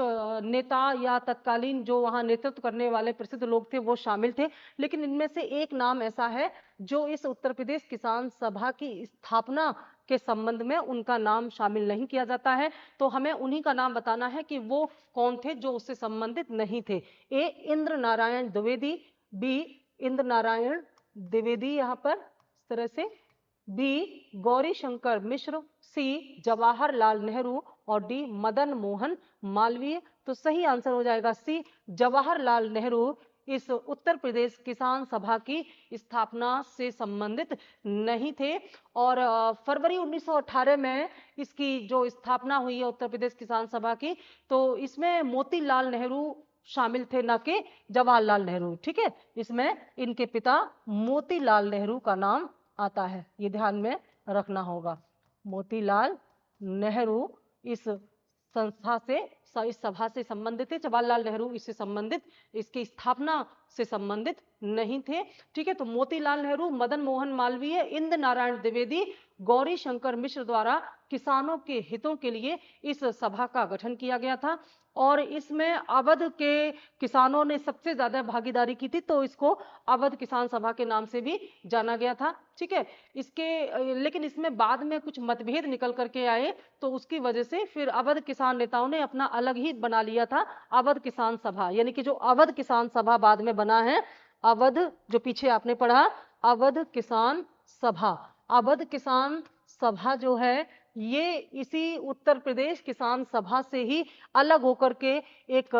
नेता या तत्कालीन जो वहां नेतृत्व करने वाले प्रसिद्ध लोग थे वो शामिल थे, लेकिन इनमें से एक नाम ऐसा है जो इस उत्तर प्रदेश किसान सभा की स्थापना के संबंध में उनका नाम शामिल नहीं किया जाता है। तो हमें उन्हीं का नाम बताना है कि वो कौन थे जो उससे संबंधित नहीं थे। ए इंद्र नारायण द्विवेदी, बी इंद्र नारायण द्विवेदी यहाँ पर इस तरह से, बी गौरी शंकर मिश्र, सी जवाहरलाल नेहरू और डी मदन मोहन मालवीय। तो सही आंसर हो जाएगा सी जवाहरलाल नेहरू इस उत्तर प्रदेश किसान सभा की स्थापना से संबंधित नहीं थे। और फरवरी 1918 में इसकी जो स्थापना हुई है उत्तर प्रदेश किसान सभा की, तो इसमें मोतीलाल नेहरू शामिल थे, ना कि जवाहरलाल नेहरू। ठीक है, इसमें इनके पिता मोतीलाल नेहरू का नाम आता है, ये ध्यान में रखना होगा। मोतीलाल नेहरू इस संस्था से, इस सभा से संबंधित थे। जवाहरलाल नेहरू इससे संबंधित, इसकी स्थापना से संबंधित नहीं थे। ठीक है, तो मोतीलाल नेहरू, मदन मोहन मालवीय, इंद्र नारायण द्विवेदी, गौरी शंकर मिश्र द्वारा किसानों के हितों के लिए इस सभा का गठन किया गया था। और इसमें अवध के किसानों ने सबसे ज्यादा भागीदारी की थी, तो इसको अवध किसान सभा के नाम से भी जाना गया था। ठीक है, लेकिन इसमें बाद में कुछ मतभेद निकल करके आए, तो उसकी वजह से फिर अवध किसान नेताओं ने अपना अलग ही बना लिया था, अवध किसान सभा। यानी कि जो अवध किसान सभा बाद में बना है, अवध, जो पीछे आपने पढ़ा अवध किसान सभा, अवध किसान सभा जो है ये इसी उत्तर प्रदेश किसान सभा से ही अलग होकर के एक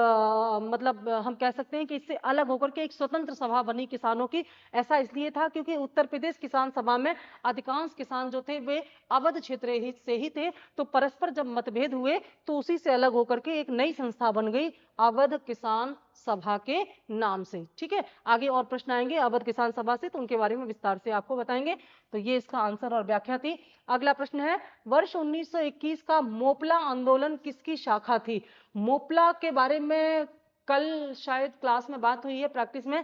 मतलब हम कह सकते हैं कि इससे अलग होकर के एक स्वतंत्र सभा बनी किसानों की। ऐसा इसलिए था क्योंकि उत्तर प्रदेश किसान सभा में अधिकांश किसान जो थे वे अवध क्षेत्र से ही थे, तो परस्पर जब मतभेद हुए तो उसी से अलग होकर के एक नई संस्था बन गई अवध किसान सभा के नाम से। ठीक है, आगे और प्रश्न आएंगे अवध किसान सभा से, तो उनके बारे में विस्तार से आपको बताएंगे। तो ये इसका आंसर और व्याख्या थी। अगला प्रश्न है, वर्ष 1921 का मोपला आंदोलन किसकी शाखा थी? मोपला के बारे में कल शायद क्लास में बात हुई है, प्रैक्टिस में,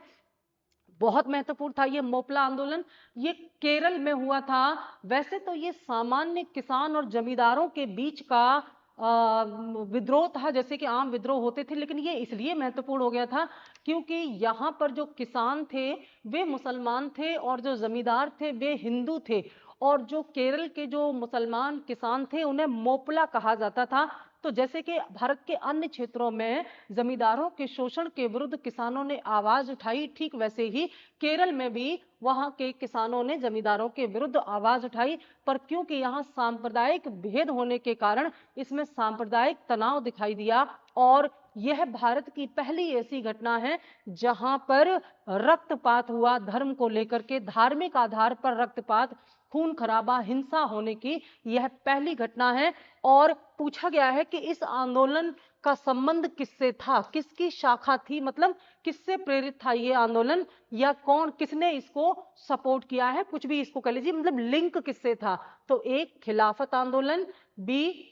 बहुत महत्वपूर्ण था ये मोपला आंदोलन। ये केरल में हुआ था। वैसे तो ये सामान्य किसान और जमींदारों के बीच का विद्रोह था, जैसे कि आम विद्रोह होते थे, लेकिन ये इसलिए महत्वपूर्ण हो गया था क्योंकि यहाँ पर जो किसान थे वे मुसलमान थे और जो जमींदार थे वे हिंदू थे। और जो केरल के जो मुसलमान किसान थे उन्हें मोपला कहा जाता था। तो जैसे कि भारत के अन्य क्षेत्रों में जमींदारों के शोषण के विरुद्ध किसानों ने आवाज उठाई, ठीक वैसे ही केरल में भी वहां के किसानों ने जमींदारों के विरुद्ध आवाज उठाई। पर क्योंकि यहाँ सांप्रदायिक भेद होने के कारण इसमें सांप्रदायिक तनाव दिखाई दिया, और यह भारत की पहली ऐसी घटना है जहां पर रक्तपात हुआ, धर्म को लेकर के धार्मिक आधार पर रक्तपात, खून खराबा, हिंसा होने की यह पहली घटना है। और पूछा गया है कि इस आंदोलन का संबंध किससे था, किसकी शाखा थी, मतलब किससे प्रेरित था ये आंदोलन, या कौन, किसने इसको सपोर्ट किया है, कुछ भी इसको कह लीजिए, मतलब लिंक किससे था। तो एक खिलाफत आंदोलन, बी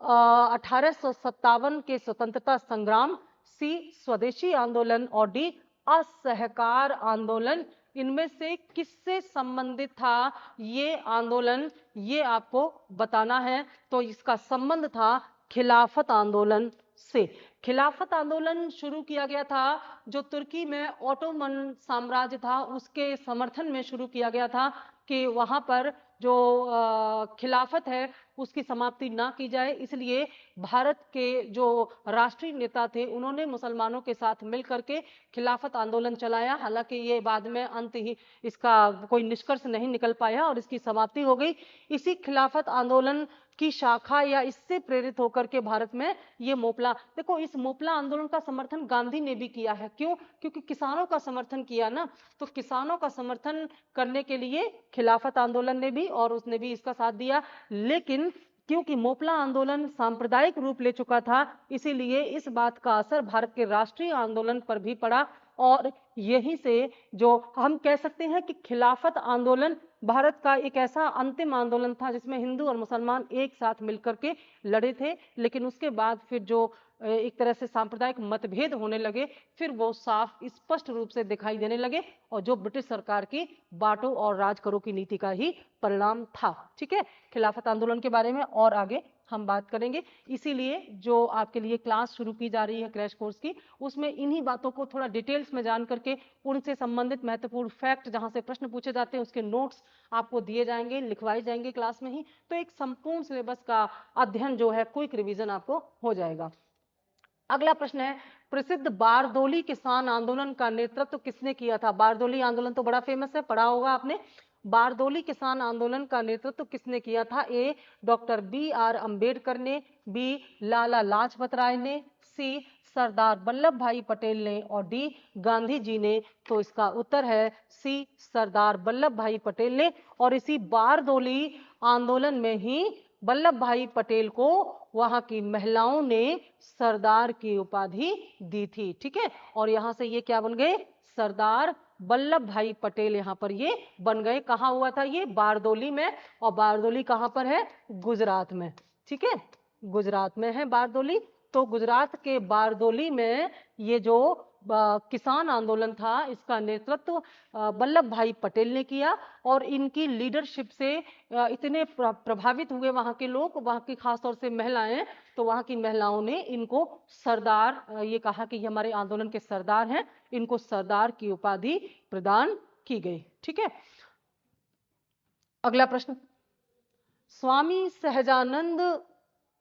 1857 के स्वतंत्रता संग्राम, सी स्वदेशी आंदोलन और डी असहकार आंदोलन। इनमें से किससे संबंधित था ये आंदोलन, ये आपको बताना है। तो इसका संबंध था खिलाफत आंदोलन से। खिलाफत आंदोलन शुरू किया गया था जो तुर्की में ओटोमन साम्राज्य था उसके समर्थन में शुरू किया गया था कि वहां पर जो खिलाफत है उसकी समाप्ति ना की जाए। इसलिए भारत के जो राष्ट्रीय नेता थे उन्होंने मुसलमानों के साथ मिलकर के खिलाफत आंदोलन चलाया। हालांकि ये बाद में अंत ही इसका कोई निष्कर्ष नहीं निकल पाया और इसकी समाप्ति हो गई। इसी खिलाफत आंदोलन की शाखा या इससे प्रेरित होकर के भारत में ये मोपला, देखो इस मोपला आंदोलन का समर्थन गांधी ने भी किया है। क्यों? क्योंकि किसानों का समर्थन किया ना, तो किसानों का समर्थन करने के लिए खिलाफत आंदोलन ने भी, और उसने भी इसका साथ दिया। लेकिन क्योंकि मोपला आंदोलन सांप्रदायिक रूप ले चुका था, इसीलिए इस बात का असर भारत के राष्ट्रीय आंदोलन पर भी पड़ा। और यहीं से जो हम कह सकते हैं कि खिलाफत आंदोलन भारत का एक ऐसा अंतिम आंदोलन था जिसमें हिंदू और मुसलमान एक साथ मिलकर के लड़े थे। लेकिन उसके बाद फिर जो एक तरह से सांप्रदायिक मतभेद होने लगे, फिर वो साफ स्पष्ट रूप से दिखाई देने लगे, और जो ब्रिटिश सरकार की बांटो और राज करो की नीति का ही परिणाम था। ठीक है, खिलाफत आंदोलन के बारे में और आगे हम बात करेंगे। इसीलिए जो आपके लिए क्लास शुरू की जा रही है क्रैश कोर्स की, उसमें इन्हीं बातों को थोड़ा डिटेल्स में जान करके उनसे संबंधित महत्वपूर्ण फैक्ट जहां से प्रश्न पूछे जाते हैं उसके नोट्स आपको दिए जाएंगे, लिखवाए जाएंगे क्लास में ही। तो एक संपूर्ण सिलेबस का अध्ययन जो है, क्विक रिवीजन आपको हो जाएगा। अगला प्रश्न है, प्रसिद्ध बारदोली किसान आंदोलन का नेतृत्व किसने किया था? बारदोली आंदोलन तो बड़ा फेमस है, पढ़ा होगा आपने। बारदोली किसान आंदोलन का नेतृत्व किसने किया था? ए डॉक्टर B.R. अम्बेडकर ने, बी लाला लाजपत राय ने, सी सरदार वल्लभ भाई पटेल ने और डी गांधी जी ने। तो इसका उत्तर है सी सरदार वल्लभ भाई पटेल ने। और इसी बारदोली आंदोलन में ही वल्लभ भाई पटेल को वहां की महिलाओं ने सरदार की उपाधि दी थी। ठीक है, और यहां से ये क्या बन गए? सरदार वल्लभ भाई पटेल यहाँ पर ये बन गए। कहाँ हुआ था ये? बारदोली में। और बारदोली कहाँ पर है? गुजरात में। ठीक है, गुजरात में है बारदोली। तो गुजरात के बारदोली में ये जो किसान आंदोलन था, इसका नेतृत्व वल्लभ भाई पटेल ने किया। और इनकी लीडरशिप से इतने प्रभावित हुए वहां के लोग, वहां की खासतौर से महिलाएं, तो वहां की महिलाओं ने इनको सरदार, ये कहा कि ये हमारे आंदोलन के सरदार हैं, इनको सरदार की उपाधि प्रदान की गई। ठीक है, अगला प्रश्न, स्वामी सहजानंद,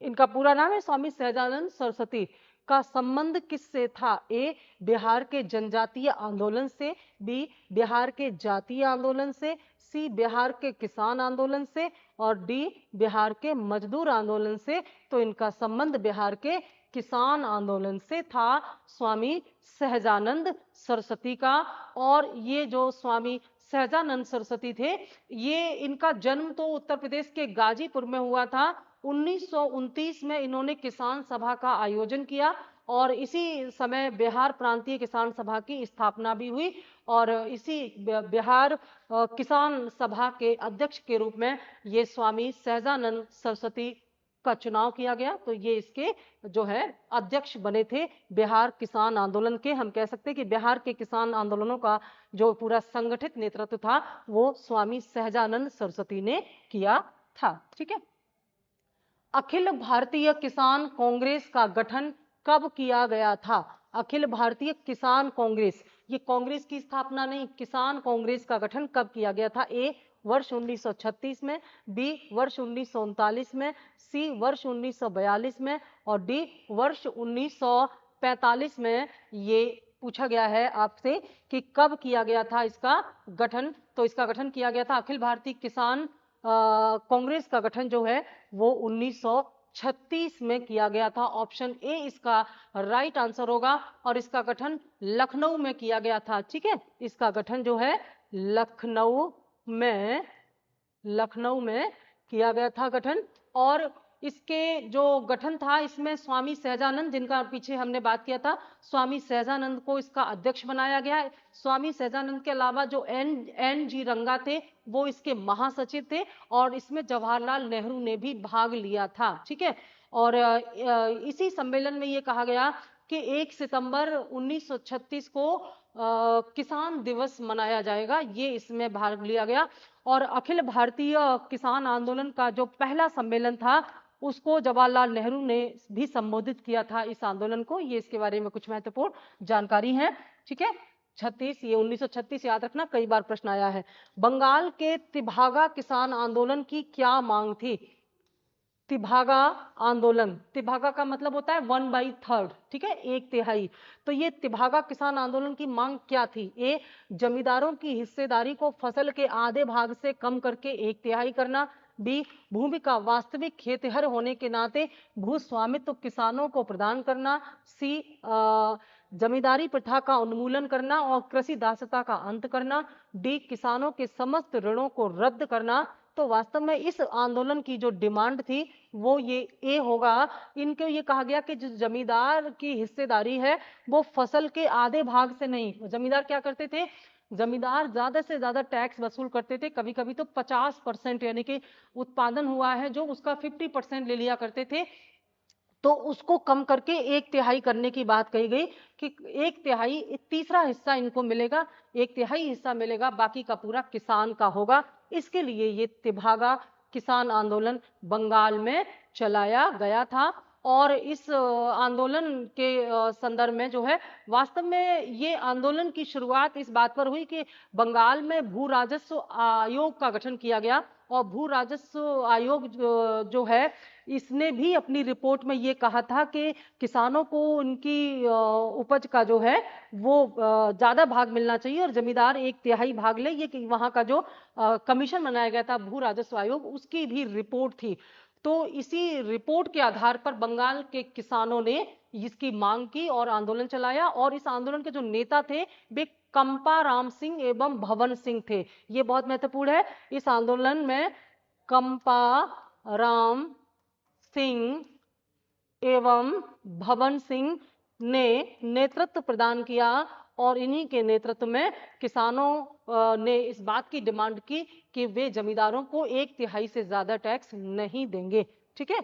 इनका पूरा नाम है स्वामी सहजानंद सरस्वती, का संबंध किससे था? ए बिहार के जनजातीय आंदोलन से, बी बिहार के जातीय आंदोलन से, सी बिहार के किसान आंदोलन से और डी बिहार के मजदूर आंदोलन से। तो इनका संबंध बिहार के किसान आंदोलन से था, स्वामी सहजानंद सरस्वती का। और ये जो स्वामी सहजानंद सरस्वती थे, ये इनका जन्म तो उत्तर प्रदेश के गाजीपुर में हुआ था। 1929 में इन्होंने किसान सभा का आयोजन किया और इसी समय बिहार प्रांतीय किसान सभा की स्थापना भी हुई। और इसी बिहार किसान सभा के अध्यक्ष के रूप में ये स्वामी सहजानंद सरस्वती का चुनाव किया गया। तो ये इसके जो है अध्यक्ष बने थे बिहार किसान आंदोलन के। हम कह सकते हैं कि बिहार के किसान आंदोलनों का जो पूरा संगठित नेतृत्व था वो स्वामी सहजानंद सरस्वती ने किया था। ठीक है, अखिल भारतीय किसान कांग्रेस का गठन कब किया गया था? अखिल भारतीय किसान कांग्रेस, ये कांग्रेस की स्थापना नहीं, किसान कांग्रेस का गठन कब किया गया था? ए वर्ष 1936 में, बी वर्ष 1939 में, सी वर्ष 1942 में और डी वर्ष 1945 में। ये पूछा गया है आपसे कि कब किया गया था इसका गठन। तो इसका गठन किया गया था, अखिल भारतीय किसान कांग्रेस का गठन जो है वो 1936 में किया गया था। ऑप्शन ए इसका राइट आंसर होगा। और इसका गठन लखनऊ में किया गया था। ठीक है, इसका गठन जो है लखनऊ में किया गया था गठन। और इसके जो गठन था, इसमें स्वामी सहजानंद, जिनका पीछे हमने बात किया था, स्वामी सहजानंद को इसका अध्यक्ष बनाया गया है। स्वामी सहजानंद के अलावा जो एन जी रंगा थे वो इसके महासचिव थे और इसमें जवाहरलाल नेहरू ने भी भाग लिया था। ठीक है, और इसी सम्मेलन में ये कहा गया कि 1 सितंबर 1936 को किसान दिवस मनाया जाएगा, ये इसमें भाग लिया गया। और अखिल भारतीय किसान आंदोलन का जो पहला सम्मेलन था उसको जवाहरलाल नेहरू ने भी संबोधित किया था इस आंदोलन को। ये इसके बारे में कुछ महत्वपूर्ण जानकारी है। ठीक है, 36, ये 1936 याद रखना, कई बार प्रश्न आया है। बंगाल के तिभागा किसान आंदोलन की क्या मांग थी? तिभागा आंदोलन, तिभागा का मतलब होता है 1/3, ठीक है, 1/3। तो ये तिभागा किसान आंदोलन की मांग क्या थी? ए जमींदारों की हिस्सेदारी को फसल के आधे भाग से कम करके 1/3 करना, बी भूमि का वास्तविक खेतिहर होने के नाते भू स्वामित्व किसानों को प्रदान करना, सी जमींदारी प्रथा का उन्मूलन करना और कृषि दासता का अंत करना, डी किसानों के समस्त ऋणों को रद्द करना। तो वास्तव में इस आंदोलन की जो डिमांड थी वो ये ए होगा। इनको ये कहा गया कि जो जमींदार की हिस्सेदारी है वो फसल के आधे भाग से नहीं, जमींदार क्या करते थे, जमींदार ज्यादा से ज्यादा टैक्स वसूल करते थे, कभी कभी तो 50%, यानी कि उत्पादन हुआ है जो उसका 50% ले लिया करते थे। तो उसको कम करके 1/3 करने की बात कही गई कि 1/3, तीसरा हिस्सा इनको मिलेगा, 1/3 हिस्सा मिलेगा, बाकी का पूरा किसान का होगा। इसके लिए ये तिभागा किसान आंदोलन बंगाल में चलाया गया था। और इस आंदोलन के संदर्भ में जो है, वास्तव में ये आंदोलन की शुरुआत इस बात पर हुई कि बंगाल में भू राजस्व आयोग का गठन किया गया और भू राजस्व आयोग जो है इसने भी अपनी रिपोर्ट में ये कहा था कि किसानों को उनकी उपज का जो है वो ज्यादा भाग मिलना चाहिए और जमींदार 1/3 भाग ले। ये कि वहां का जो कमीशन बनाया गया था भू राजस्व आयोग, उसकी भी रिपोर्ट थी। तो इसी रिपोर्ट के आधार पर बंगाल के किसानों ने इसकी मांग की और आंदोलन चलाया, और इस आंदोलन के जो नेता थे वे कंपा राम सिंह एवं भवन सिंह थे। ये बहुत महत्वपूर्ण है। इस आंदोलन में कंपा राम सिंह एवं भवन सिंह ने नेतृत्व प्रदान किया, और इन्हीं के नेतृत्व में किसानों ने इस बात की डिमांड की कि वे जमींदारों को 1/3 से ज्यादा टैक्स नहीं देंगे। ठीक है,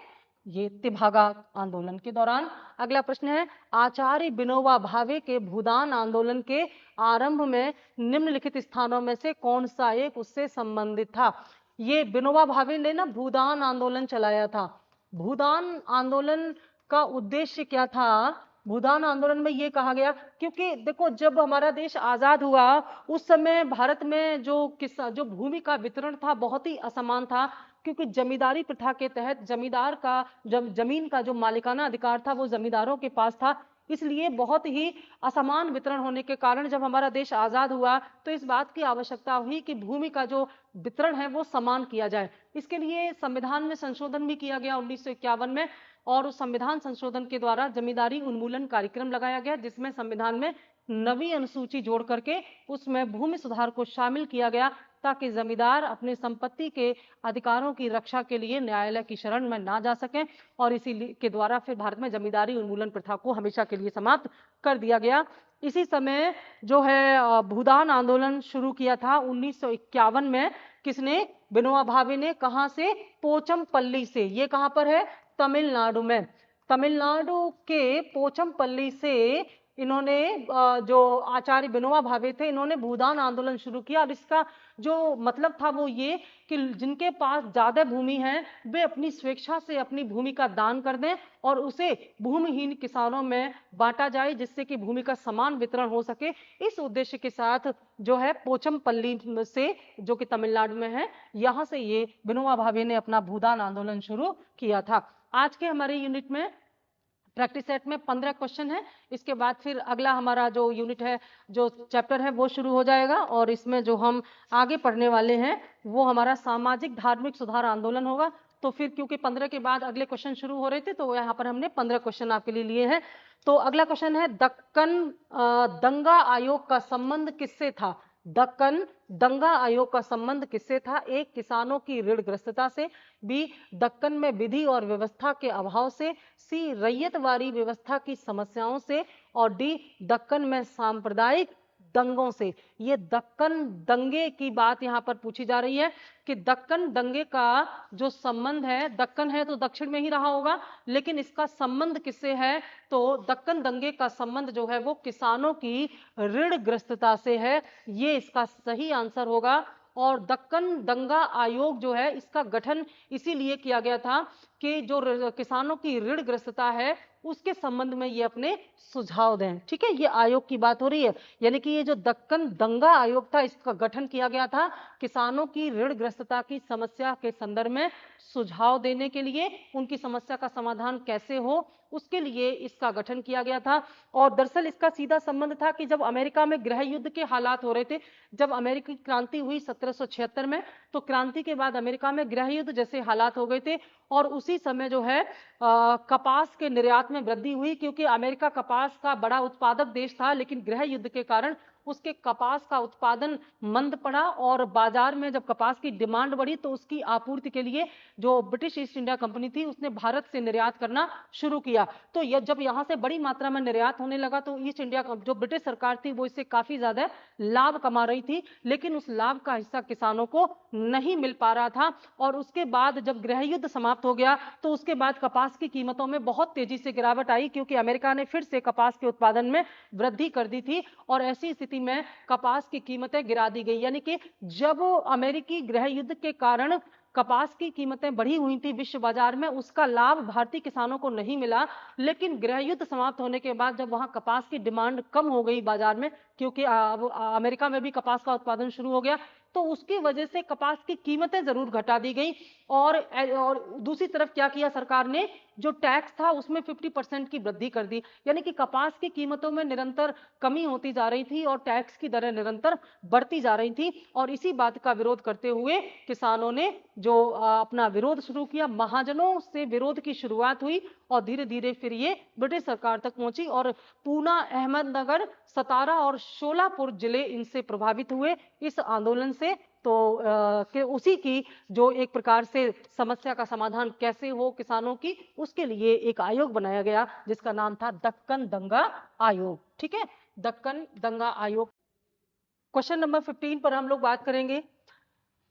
ये तिभागा आंदोलन के दौरान। अगला प्रश्न है, आचार्य विनोबा भावे के भूदान आंदोलन के आरंभ में निम्नलिखित स्थानों में से कौन सा एक उससे संबंधित था? ये विनोबा भावे ने ना भूदान आंदोलन चलाया था। भूदान आंदोलन का उद्देश्य क्या था? भूदान आंदोलन में ये कहा गया, क्योंकि देखो जब हमारा देश आजाद हुआ उस समय भारत में जो भूमि का वितरण था बहुत ही असमान था, क्योंकि जमींदारी प्रथा के तहत जमींदार का जमीन का जो मालिकाना अधिकार था वो जमींदारों के पास था। इसलिए बहुत ही असमान वितरण होने के कारण जब हमारा देश आजाद हुआ तो इस बात की आवश्यकता हुई कि भूमि का जो वितरण है वो समान किया जाए। इसके लिए संविधान में संशोधन भी किया गया 1951 में, और उस संविधान संशोधन के द्वारा जमींदारी उन्मूलन कार्यक्रम लगाया गया, जिसमें संविधान में नवी अनुसूची जोड़ करके उसमें भूमि सुधार को शामिल किया गया, ताकि जमींदार अपने संपत्ति के अधिकारों की रक्षा के लिए न्यायालय की शरण में ना जा सकें। और इसी के द्वारा फिर भारत में जमींदारी उन्मूलन प्रथा को हमेशा के लिए समाप्त कर दिया गया। इसी समय जो है भूदान आंदोलन शुरू किया था 1951 में। किसने? विनोबा भावे ने। कहां से? पोचमपल्ली से। ये कहां पर है? तमिलनाडु में। तमिलनाडु के पोचमपल्ली से इन्होंने जो आचार्य विनोबा भावे थे इन्होंने भूदान आंदोलन शुरू किया। और इसका जो मतलब था वो ये कि जिनके पास ज्यादा भूमि है वे अपनी स्वेच्छा से अपनी भूमि का दान कर दें और उसे भूमिहीन किसानों में बांटा जाए, जिससे कि भूमि का समान वितरण हो सके। इस उद्देश्य के साथ जो है पोचमपल्ली से, जो कि तमिलनाडु में है, यहां से ये विनोबा भावे ने अपना भूदान आंदोलन शुरू किया था। आज के हमारे यूनिट में प्रैक्टिस सेट में 15 क्वेश्चन है। इसके बाद फिर अगला हमारा जो यूनिट है, जो चैप्टर है वो शुरू हो जाएगा, और इसमें जो हम आगे पढ़ने वाले हैं वो हमारा सामाजिक धार्मिक सुधार आंदोलन होगा। तो फिर क्योंकि 15 के बाद अगले क्वेश्चन शुरू हो रहे थे तो यहाँ पर हमने 15 क्वेश्चन आपके लिए लिए हैं। तो अगला क्वेश्चन है, दक्कन दंगा आयोग का संबंध किससे था? दक्कन दंगा आयोग का संबंध किससे था? एक, किसानों की ऋणग्रस्तता से। बी, दक्कन में विधि और व्यवस्था के अभाव से। सी, रैयतवारी व्यवस्था की समस्याओं से। और डी, दक्कन में सांप्रदायिक दंगों से। ये दक्कन दंगे की बात यहाँ पर पूछी जा रही है कि दक्कन दंगे का जो संबंध है, दक्कन है तो दक्षिण में ही रहा होगा, लेकिन इसका संबंध किससे है? तो दक्कन दंगे का संबंध जो है वो किसानों की ऋणग्रस्तता से है। ये इसका सही आंसर होगा। और दक्कन दंगा आयोग जो है इसका गठन इसीलिए किया गया था कि जो किसानों की ऋणग्रस्तता है उसके संबंध में ये अपने सुझाव दें। ठीक है, ये आयोग की बात हो रही है, यानी कि ये जो दक्कन दंगा आयोग था इसका गठन किया गया था किसानों की ऋणग्रस्तता की समस्या के संदर्भ में सुझाव देने के लिए, उनकी समस्या का समाधान कैसे हो उसके लिए इसका गठन किया गया था। और दरअसल इसका सीधा संबंध था कि जब अमेरिका में गृह युद्ध के हालात हो रहे थे, जब अमेरिकी क्रांति हुई 1776 में, तो क्रांति के बाद अमेरिका में गृह युद्ध जैसे हालात हो गए थे, और उसी समय जो है कपास के निर्यात में वृद्धि हुई, क्योंकि अमेरिका कपास का बड़ा उत्पादक देश था, लेकिन गृह युद्ध के कारण उसके कपास का उत्पादन मंद पड़ा, और बाजार में जब कपास की डिमांड बढ़ी तो उसकी आपूर्ति के लिए जो ब्रिटिश ईस्ट इंडिया कंपनी थी उसने भारत से निर्यात करना शुरू किया। तो जब यहाँ से बड़ी मात्रा में निर्यात होने लगा तो ईस्ट इंडिया जो ब्रिटिश सरकार थी वो इससे काफी ज्यादा लाभ कमा रही थी, लेकिन उस लाभ का हिस्सा किसानों को नहीं मिल पा रहा था। और उसके बाद जब गृह युद्ध समाप्त हो गया तो उसके बाद कपास की कीमतों में बहुत तेजी से गिरावट आई, क्योंकि अमेरिका ने फिर से कपास के उत्पादन में वृद्धि कर दी थी, और ऐसी स्थिति में कपास की कीमतें गिरा दी गई। यानी कि जब अमेरिकी गृह युद्ध के कारण कपास की कीमतें बढ़ी हुई थी विश्व बाजार में, उसका लाभ भारतीय किसानों को नहीं मिला। लेकिन गृह युद्ध समाप्त होने के बाद जब वहां कपास की डिमांड कम हो गई बाजार में, क्योंकि अमेरिका में भी कपास का उत्पादन शुरू हो गया, तो उसकी वजह से कपास की कीमतें जरूर घटा दी गई। और दूसरी तरफ क्या किया सरकार ने, जो टैक्स था उसमें 50% की वृद्धि कर दी, यानी कि कपास की कीमतों में निरंतर कमी होती जा रही थी और टैक्स की दरें निरंतर बढ़ती जा रही थी। और इसी बात का विरोध करते हुए किसानों ने जो अपना विरोध शुरू किया, महाजनों से विरोध की शुरुआत हुई और धीरे धीरे फिर ये ब्रिटिश सरकार तक पहुंची और पूना, अहमदनगर, सतारा और शोलापुर जिले इनसे प्रभावित हुए इस आंदोलन से। तो उसी की जो एक प्रकार से समस्या का समाधान कैसे हो किसानों की, उसके लिए एक आयोग बनाया गया जिसका नाम था दक्कन दंगा आयोग। ठीक है, दक्कन दंगा आयोग। क्वेश्चन नंबर 15 पर हम लोग बात करेंगे।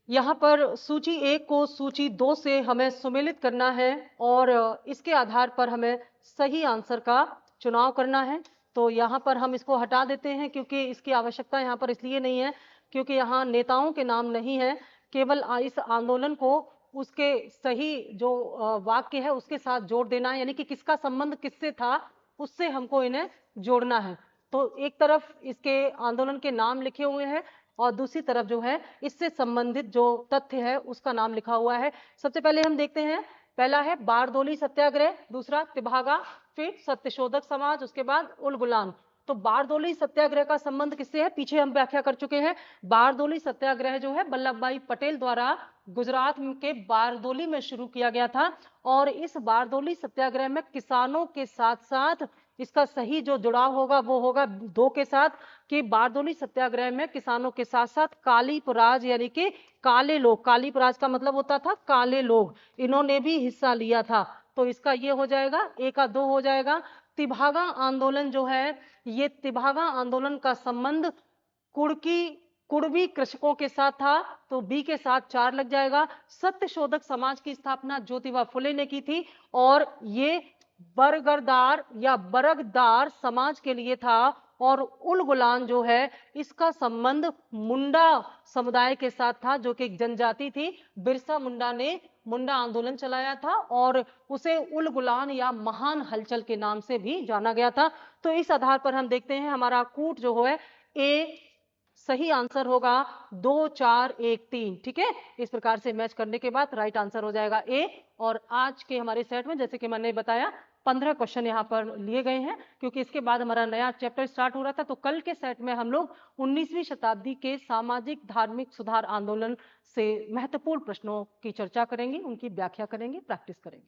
यहाँ पर सूची 1 को सूची 2 से हमें सुमेलित करना है और इसके आधार पर हमें सही आंसर का चुनाव करना है। तो यहाँ पर हम इसको हटा देते हैं क्योंकि इसकी आवश्यकता यहाँ पर इसलिए नहीं है क्योंकि यहाँ नेताओं के नाम नहीं है, केवल इस आंदोलन को उसके सही जो वाक्य है उसके साथ जोड़ देना है, यानी कि किसका संबंध किससे था उससे हमको इन्हें जोड़ना है। तो एक तरफ इसके आंदोलन के नाम लिखे हुए हैं और दूसरी तरफ जो है इससे संबंधित जो तथ्य है उसका नाम लिखा हुआ है। सबसे पहले हम देखते हैं, पहला है बारदोली सत्याग्रह, दूसरा तिभागा, फिर सत्यशोधक समाज, उसके बाद उल गुलान। तो बारदोली सत्याग्रह का संबंध किससे है, पीछे हम व्याख्या कर चुके हैं। बारदोली सत्याग्रह जो है वल्लभ भाई पटेल द्वारा गुजरात के बारदोली में शुरू किया गया था और इस बारदोली सत्याग्रह में किसानों के साथ साथ इसका सही जो जुड़ाव होगा वो होगा 2 के साथ कि बारदोली सत्याग्रह में किसानों के साथ साथ कालीपराज यानी कि काले लोग, कालीपराज का मतलब होता था काले लोग, इन्होंने भी हिस्सा लिया था। तो इसका ये हो जाएगा, A का 2 हो जाएगा। तिभागा आंदोलन जो है, ये तिभागा आंदोलन का संबंध कुड़बी कृषकों के साथ था, तो बी के साथ 4 लग जाएगा। सत्यशोधक समाज की स्थापना ज्योतिबा फुले ने की थी और ये बरगरदार या बरगदार समाज के लिए था। और उल गुलान जो है इसका संबंध मुंडा समुदाय के साथ था जो कि एक जनजाति थी। बिरसा मुंडा ने मुंडा आंदोलन चलाया था और उसे उल गुलान या महान हलचल के नाम से भी जाना गया था। तो इस आधार पर हम देखते हैं हमारा कूट जो है ए सही आंसर होगा 2 4 1 3। ठीक है, इस प्रकार से मैच करने के बाद राइट आंसर हो जाएगा ए। और आज के हमारे सेट में जैसे कि मैंने बताया 15 क्वेश्चन यहाँ पर लिए गए हैं क्योंकि इसके बाद हमारा नया चैप्टर स्टार्ट हो रहा था। तो कल के सेट में हम लोग 19वीं शताब्दी के सामाजिक धार्मिक सुधार आंदोलन से महत्वपूर्ण प्रश्नों की चर्चा करेंगे, उनकी व्याख्या करेंगे, प्रैक्टिस करेंगे।